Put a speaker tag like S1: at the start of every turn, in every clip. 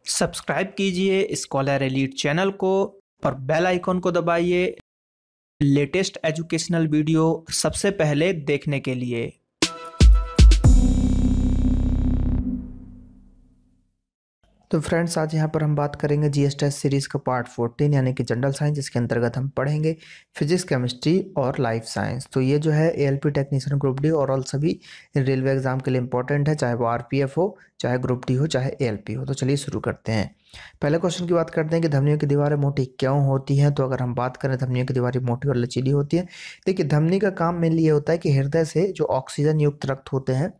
S1: Subscribe कीजिए scholar elite channel को और बेल आइकॉन को दबाइए लेटेस्ट एजुकेशनल वीडियो सबसे पहले देखने के लिए।
S2: तो फ्रेंड्स, आज यहाँ पर हम बात करेंगे जीएस टेस्ट सीरीज़ का पार्ट 14 यानी कि जनरल साइंस, जिसके अंतर्गत हम पढ़ेंगे फिजिक्स, केमिस्ट्री और लाइफ साइंस। तो ये जो है एएलपी टेक्नीशियन ग्रुप डी और ऑल सभी रेलवे एग्जाम के लिए इंपॉर्टेंट है, चाहे वो आरपीएफ हो, चाहे ग्रुप डी हो, चाहे एएलपी हो। तो चलिए शुरू करते हैं। पहले क्वेश्चन की बात करते हैं कि धमनियों की दीवारें मोटी क्यों होती हैं। तो अगर हम बात करें धमनियों की दीवारें मोटी और लचीली होती हैं, देखिए धमनी का काम मेनली ये होता है कि हृदय से जो ऑक्सीजन युक्त रक्त होते हैं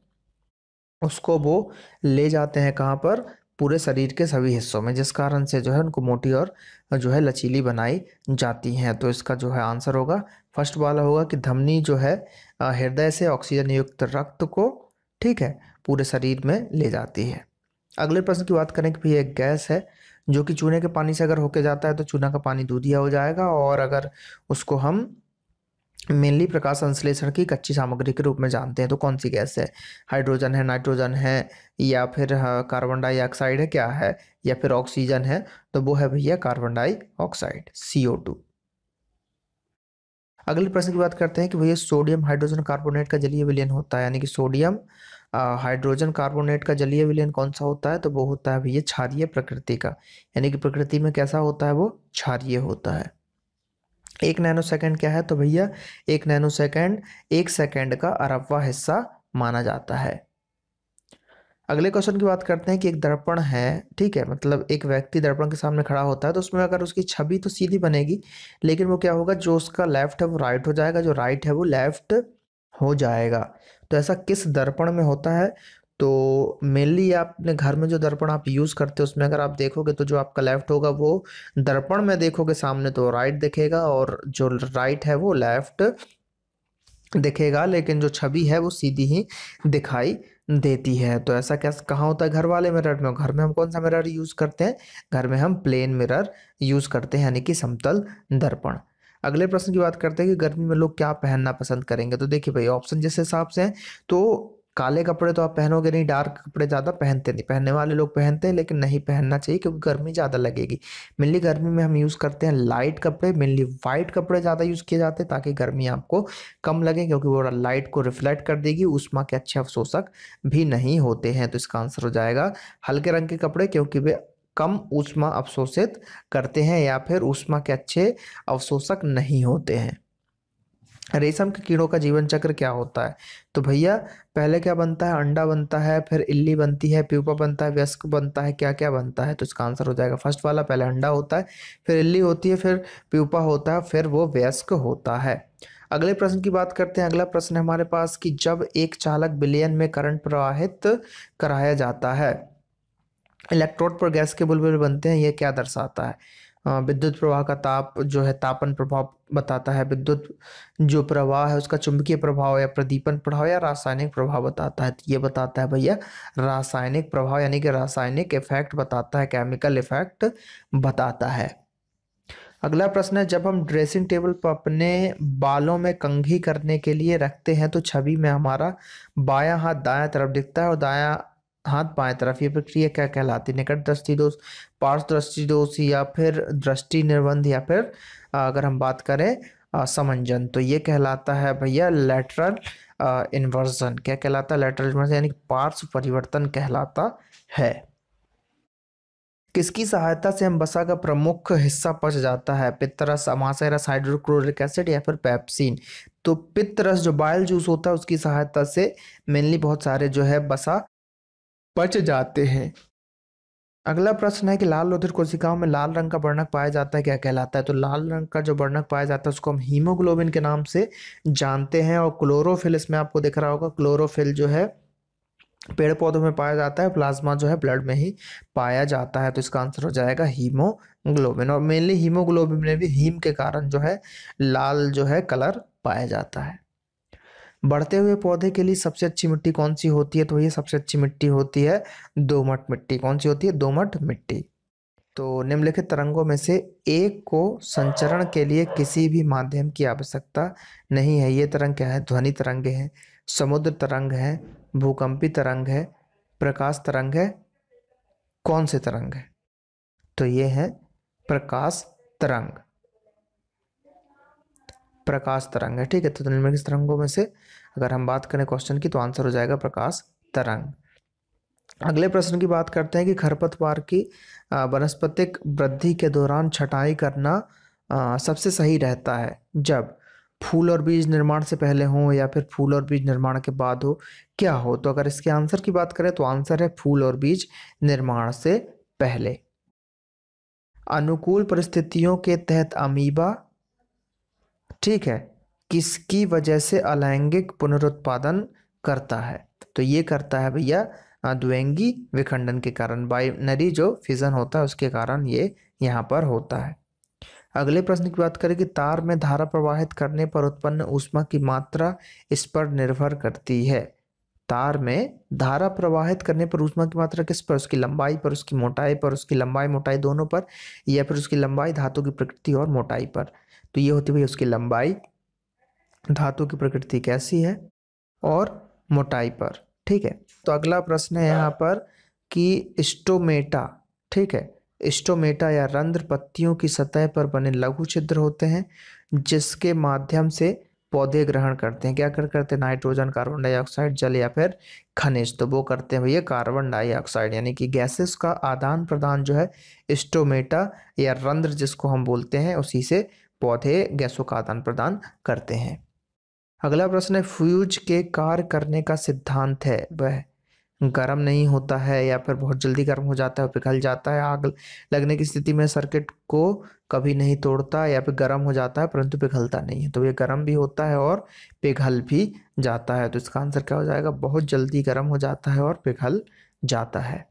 S2: उसको वो ले जाते हैं कहाँ पर, पूरे शरीर के सभी हिस्सों में, जिस कारण से जो है उनको मोटी और जो है लचीली बनाई जाती हैं। तो इसका जो है आंसर होगा फर्स्ट वाला होगा कि धमनी जो है हृदय से ऑक्सीजन युक्त रक्त को, ठीक है, पूरे शरीर में ले जाती है। अगले प्रश्न की बात करें कि भाई एक गैस है जो कि चूने के पानी से अगर होके जाता है तो चूना का पानी दूधिया हो जाएगा, और अगर उसको हम मेनली प्रकाश संश्लेषण की कच्ची सामग्री के रूप में जानते हैं तो कौन सी गैस है? हाइड्रोजन है, नाइट्रोजन है, या फिर कार्बन डाइऑक्साइड है, क्या है, या फिर ऑक्सीजन है? तो वो है भैया कार्बन डाइऑक्साइड, CO2। अगले प्रश्न की बात करते हैं कि भैया सोडियम हाइड्रोजन कार्बोनेट का जलीय विलयन होता है, यानी कि सोडियम हाइड्रोजन कार्बोनेट का जलीय विलयन कौन सा होता है? तो वो होता है भैया क्षारीय प्रकृति का, यानी कि प्रकृति में कैसा होता है, वो क्षारीय होता है। 1 नैनोसेकंड क्या है? तो भैया 1 नैनोसेकंड 1 सेकंड का अरबवां हिस्सा माना जाता है। अगले क्वेश्चन की बात करते हैं कि एक दर्पण है, ठीक है, मतलब एक व्यक्ति दर्पण के सामने खड़ा होता है तो उसमें अगर उसकी छवि तो सीधी बनेगी, लेकिन वो क्या होगा, जो उसका लेफ्ट है वो राइट हो जाएगा, जो राइट है वो लेफ्ट हो जाएगा। तो ऐसा किस दर्पण में होता है? तो मेनली आप अपने घर में जो दर्पण आप यूज़ करते हो उसमें अगर आप देखोगे तो जो आपका लेफ्ट होगा वो दर्पण में देखोगे सामने तो राइट दिखेगा, और जो राइट है वो लेफ्ट दिखेगा, लेकिन जो छवि है वो सीधी ही दिखाई देती है। तो ऐसा क्या कहाँ होता है? घर वाले मिरर में। घर में हम कौन सा मिरर यूज़ करते हैं? घर में हम प्लेन मिरर यूज़ करते हैं, यानी कि समतल दर्पण। अगले प्रश्न की बात करते हैं कि गर्मी में लोग क्या पहनना पसंद करेंगे। तो देखिए भाई, ऑप्शन जिस हिसाब से हैं तो काले कपड़े तो आप पहनोगे नहीं, डार्क कपड़े ज़्यादा पहनते नहीं, पहनने वाले लोग पहनते हैं लेकिन नहीं पहनना चाहिए क्योंकि गर्मी ज़्यादा लगेगी। मेनली गर्मी में हम यूज़ करते हैं लाइट कपड़े, मेनली वाइट कपड़े ज़्यादा यूज़ किए जाते हैं ताकि गर्मी आपको कम लगे, क्योंकि वो लाइट को रिफ्लेक्ट कर देगी, ऊष्मा के अच्छे अवशोषक भी नहीं होते हैं। तो इसका आंसर हो जाएगा हल्के रंग के कपड़े, क्योंकि वे कम ऊष्मा अवशोषित करते हैं या फिर ऊष्मा के अच्छे अवशोषक नहीं होते हैं। रेशम के कीड़ों का जीवन चक्र क्या होता है? तो भैया पहले क्या बनता है? अंडा बनता है, फिर इल्ली बनती है, प्यूपा बनता है, वयस्क बनता है, क्या क्या बनता है? तो इसका आंसर हो जाएगा फर्स्ट वाला, पहले अंडा होता है, फिर इल्ली होती है, फिर प्यूपा होता है, फिर वो वयस्क होता है। अगले प्रश्न की बात करते हैं। अगला प्रश्न है हमारे पास कि जब एक चालक विलयन में करंट प्रवाहित कराया जाता है, इलेक्ट्रोड पर गैस के बुलबुले बनते हैं, ये क्या दर्शाता है? विद्युत प्रवाह का ताप जो है तापन प्रभाव बताता है, विद्युत जो प्रवाह है उसका चुंबकीय प्रभाव या प्रदीपन प्रभाव या रासायनिक प्रभाव बताता है। तो ये बताता है भैया रासायनिक प्रभाव, यानी कि रासायनिक इफेक्ट बताता है, केमिकल इफेक्ट बताता है। अगला प्रश्न है, जब हम ड्रेसिंग टेबल पर अपने बालों में कंघी करने के लिए रखते हैं तो छवि में हमारा बायां हाथ दायां तरफ दिखता है और दायां हाथ बाएं तरफ। ये प्रक्रिया क्या कहलाती है? निकट दृष्टि दोष, पार्श्व दृष्टि दोष, या फिर दृष्टि निर्बंध, या फिर अगर हम बात करें समंजन, तो ये कहलाता है भैया लेटरल इन्वर्जन। क्या कहलाता है? लेटरल इन्वर्जन, यानी कि पार्श्व परिवर्तन कहलाता है। किसकी सहायता से हम वसा का प्रमुख हिस्सा पच जाता है? पित्तरस, अमाशय रस, हाइड्रोक्लोरिक एसिड, या फिर पेप्सिन? तो पित्तरस जो बाइल जूस होता है उसकी सहायता से मेनली बहुत सारे जो है वसा पच जाते हैं। अगला प्रश्न है कि लाल रुधिर कोशिकाओं में लाल रंग का वर्णक पाया जाता है, क्या कहलाता है? तो लाल रंग का जो वर्णक पाया जाता है उसको हम हीमोग्लोबिन के नाम से जानते हैं, और क्लोरोफिल इसमें आपको दिख रहा होगा, क्लोरोफिल जो है पेड़ पौधों में पाया जाता है, प्लाज्मा जो है ब्लड में ही पाया जाता है। तो इसका आंसर हो जाएगा हीमोग्लोबिन, और मेनली हीमोग्लोबिन में भी हीम के कारण जो है लाल जो है कलर पाया जाता है। बढ़ते हुए पौधे के लिए सबसे अच्छी मिट्टी कौन सी होती है? तो ये सबसे अच्छी मिट्टी होती है दोमट मिट्टी। कौन सी होती है? दोमट मिट्टी। तो निम्नलिखित तरंगों में से एक को संचरण के लिए किसी भी माध्यम की आवश्यकता नहीं है। ये तरंग क्या है? ध्वनि तरंगे हैं, समुद्र तरंग है, भूकंपी तरंग है, प्रकाश तरंग है, कौन से तरंग है? तो ये है प्रकाश तरंग। प्रकाश तरंग है, ठीक है। तो निम्नलिखित तरंगों में से अगर हम बात करें क्वेश्चन की तो आंसर हो जाएगा प्रकाश तरंग। अगले प्रश्न की बात करते हैं कि खरपतवार की वनस्पतिक वृद्धि के दौरान छंटाई करना सबसे सही रहता है जब फूल और बीज निर्माण से पहले हो या फिर फूल और बीज निर्माण के बाद हो, क्या हो? तो अगर इसके आंसर की बात करें तो आंसर है फूल और बीज निर्माण से पहले। अनुकूल परिस्थितियों के तहत अमीबा, ठीक है, किसकी वजह से अलैंगिक पुनरुत्पादन करता है? तो ये करता है भैया द्विलिंगी विखंडन के कारण, बाइनरी जो फिजन होता है उसके कारण ये यहाँ पर होता है। अगले प्रश्न की बात करें कि तार में धारा प्रवाहित करने पर उत्पन्न ऊष्मा की मात्रा इस पर निर्भर करती है। तार में धारा प्रवाहित करने पर ऊष्मा की मात्रा किस पर? उसकी लंबाई पर, उसकी मोटाई पर, उसकी लंबाई मोटाई दोनों पर, या फिर उसकी लंबाई, धातु की प्रकृति और मोटाई पर। तो ये होती है उसकी लंबाई, धातु की प्रकृति कैसी है और मोटाई पर, ठीक है। तो अगला प्रश्न है यहाँ पर कि स्टोमेटा, ठीक है, स्टोमेटा या रंध्र पत्तियों की सतह पर बने लघु छिद्र होते हैं जिसके माध्यम से पौधे ग्रहण करते हैं। क्या करते हैं? नाइट्रोजन, कार्बन डाइऑक्साइड, जल या फिर खनिज। तो वो करते हैं भैया कार्बन डाइऑक्साइड, यानी कि गैसेस का आदान प्रदान जो है स्टोमेटा या रंध्र जिसको हम बोलते हैं, उसी से पौधे गैसों का आदान प्रदान करते हैं। अगला प्रश्न है फ्यूज के कार्य करने का सिद्धांत है वह गर्म नहीं होता है या फिर बहुत जल्दी गर्म हो जाता है, पिघल जाता है, आग लगने की स्थिति में सर्किट को कभी नहीं तोड़ता, या फिर गर्म हो जाता है परंतु पिघलता नहीं है। तो ये गर्म भी होता है और पिघल भी जाता है। तो इसका आंसर क्या हो जाएगा? बहुत जल्दी गर्म हो जाता है और पिघल जाता है।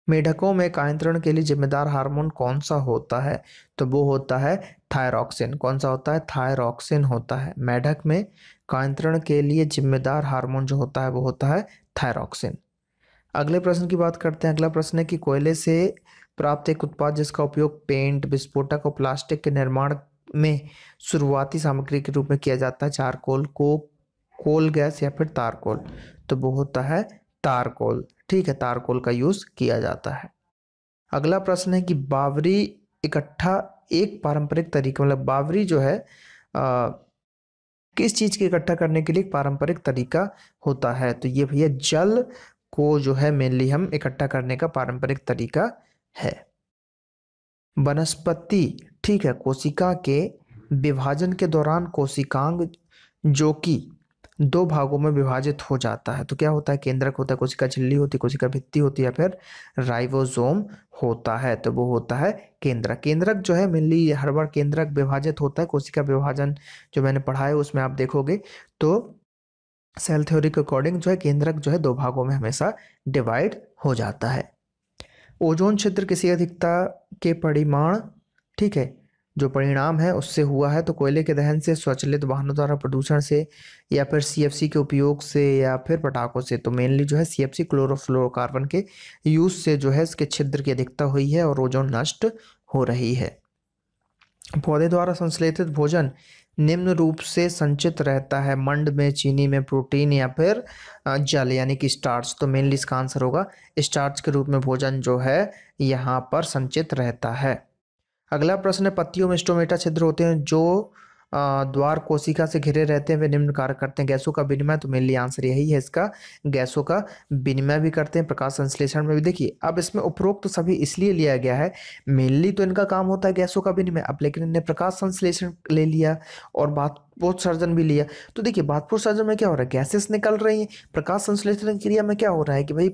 S2: मेढकों में कायंत्रण के लिए जिम्मेदार हार्मोन कौन सा होता है? तो वो होता है थायरॉक्सिन। कौन सा होता है? थायरॉक्सिन होता है। मेढक में कायंत्रण के लिए जिम्मेदार हार्मोन जो होता है वो होता है थायरॉक्सिन। अगले प्रश्न की बात करते हैं। अगला प्रश्न है कि कोयले से प्राप्त एक उत्पाद जिसका उपयोग पेंट, विस्फोटक और प्लास्टिक के निर्माण में शुरुआती सामग्री के रूप में किया जाता है, चारकोल, कोल गैस या फिर तारकोल। तो वो होता है तारकोल, ठीक है, तारकोल का यूज किया जाता है। अगला प्रश्न है कि बावरी इकट्ठा एक पारंपरिक तरीका, मतलब बावरी जो है किस चीज के इकट्ठा करने के लिए एक पारंपरिक तरीका होता है? तो ये भैया जल को जो है मेनली हम इकट्ठा करने का पारंपरिक तरीका है। वनस्पति, ठीक है, कोशिका के विभाजन के दौरान कोशिकांग जो कि दो भागों में विभाजित हो जाता है, तो क्या होता है? केंद्रक होता है, कोशिका झिल्ली होती है, कोशिका भित्ति होती है, या फिर राइबोसोम होता है। तो वो होता है केंद्रक। केंद्रक जो है मेनली हर बार केंद्रक विभाजित होता है। कोशिका विभाजन जो मैंने पढ़ा है उसमें आप देखोगे तो सेल थ्योरी के अकॉर्डिंग जो है केंद्रक जो है दो भागों में हमेशा डिवाइड हो जाता है। ओजोन क्षेत्र किसी अधिकता के परिमाण, ठीक है, जो परिणाम है उससे हुआ है। तो कोयले के दहन से, स्वचालित वाहनों द्वारा प्रदूषण से, या फिर सीएफसी के उपयोग से, या फिर पटाखों से। तो मेनली जो है सीएफसी, क्लोरोफ्लोरोकार्बन के यूज से जो है इसके छिद्र की अधिकता हुई है और ओजोन नष्ट हो रही है। पौधे द्वारा संश्लेषित भोजन निम्न रूप से संचित रहता है, मंड में, चीनी में, प्रोटीन या फिर जल यानी कि स्टार्च। तो मेनली इसका आंसर होगा स्टार्च के रूप में भोजन जो है यहाँ पर संचित रहता है। अगला प्रश्न है पत्तियों में स्टोमेटा छिद्र होते हैं जो द्वार कोशिका से घिरे रहते हैं, वे निम्न कार्य करते हैं। गैसों का विनिमय, तो मेनली आंसर यही है इसका, गैसों का विनिमय भी करते हैं, प्रकाश संश्लेषण में भी। देखिए अब इसमें उपरोक्त तो सभी इसलिए लिया गया है, मेनली तो इनका काम होता है गैसों का विनिमय, अब लेकिन इन्हें प्रकाश संश्लेषण ले लिया और बाष्पोत्सर्जन भी लिया। तो देखिए बाष्पोत्सर्जन में क्या हो रहा है? गैसेस निकल रही हैं। प्रकाश संश्लेषण क्रिया में क्या हो रहा है कि भाई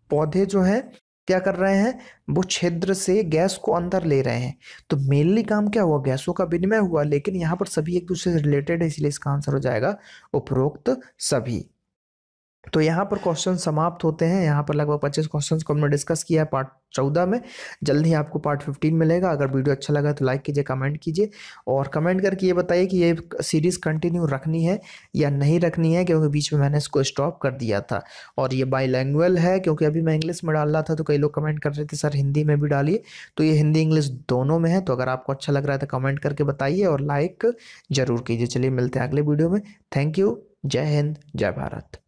S2: पौधे जो है क्या कर रहे हैं? वो छिद्र से गैस को अंदर ले रहे हैं। तो मेनली काम क्या हुआ? गैसों का विनिमय हुआ, लेकिन यहाँ पर सभी एक दूसरे से रिलेटेड है, इसलिए इसका आंसर हो जाएगा उपरोक्त सभी। तो यहाँ पर क्वेश्चन समाप्त होते हैं। यहाँ पर लगभग 25 क्वेश्चंस को हमने डिस्कस किया है पार्ट 14 में। जल्द ही आपको पार्ट 15 मिलेगा। अगर वीडियो अच्छा लगा तो लाइक कीजिए, कमेंट कीजिए और कमेंट करके ये बताइए कि ये सीरीज़ कंटिन्यू रखनी है या नहीं रखनी है, क्योंकि बीच में मैंने इसको स्टॉप कर दिया था। और ये बाईलैंग्वेज है, क्योंकि अभी मैं इंग्लिश में डाल रहा था तो कई लोग कमेंट कर रहे थे सर हिंदी में भी डालिए, तो ये हिंदी इंग्लिश दोनों में है। तो अगर आपको अच्छा लग रहा है तो कमेंट करके बताइए और लाइक ज़रूर कीजिए। चलिए मिलते हैं अगले वीडियो में। Thank you. जय हिंद, जय भारत।